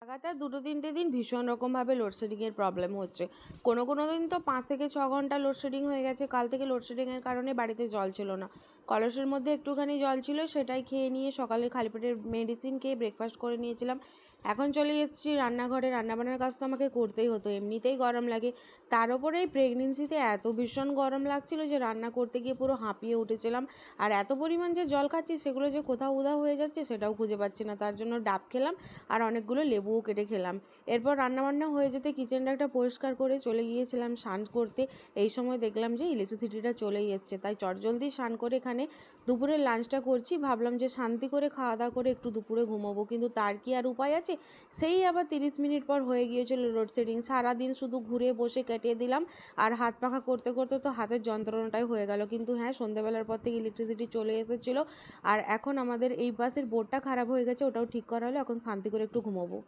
লাগাতার ২-৩টে দিন ভীষণ রকমভাবে লোডশেডিংয়ের প্রবলেম হচ্ছে। কোনো দিন তো ৫ থেকে ৬ ঘন্টা লোডশেডিং হয়ে গেছে। কাল থেকে লোডশেডিংয়ের কারণে বাড়িতে জল ছিল না। কলসের মধ্যে একটুখানি জল ছিল, সেটাই খেয়ে নিয়ে সকালে খালি পেটে মেডিসিন খেয়ে ব্রেকফাস্ট করে নিয়েছিলাম। এখন চলে এসেছি রান্নাঘরে। রান্নাবান্নার কাজ তো আমাকে করতেই হতো, এমনিতেই গরম লাগে। তার ওপরে এই প্রেগনেন্সিতে এত ভীষণ গরম লাগছিল যে রান্না করতে গিয়ে পুরো হাঁপিয়ে উঠেছিলাম। আর এত পরিমাণ যে জল খাচ্ছি সেগুলো যে কোথাও উধাও হয়ে যাচ্ছে সেটাও খুঁজে পাচ্ছি না। তার জন্য ডাব খেলাম আর অনেকগুলো লেবুও কেটে খেলাম। এরপর রান্নাবান্না হয়ে যেতে কিচেনটা একটা পরিষ্কার করে চলে গিয়েছিলাম স্নান করতে। এই সময় দেখলাম যে ইলেকট্রিসিটিটা চলেই এসছে, তাই চটজলদি স্নান করে এখানে দুপুরের লাঞ্চটা করছি। ভাবলাম যে শান্তি করে খাওয়া দাওয়া করে একটু দুপুরে ঘুমোবো, কিন্তু তার কি আর উপায় আছে? সেই আবার 30 মিনিট পর হয়ে গিয়েছিল লোডশেডিং। সারাদিন শুধু ঘুরে বসে কাটিয়ে দিলাম, আর হাত পাখা করতে করতে তো হাতের যন্ত্রণাটাই হয়ে গেল। কিন্তু হ্যাঁ, সন্ধ্যেবেলার পর থেকে ইলেকট্রিসিটি চলে এসেছিলো। আর এখন আমাদের এই পাশের বোর্ডটা খারাপ হয়ে গেছে, ওটাও ঠিক করা হলো। এখন শান্তি করে একটু ঘুমোবো।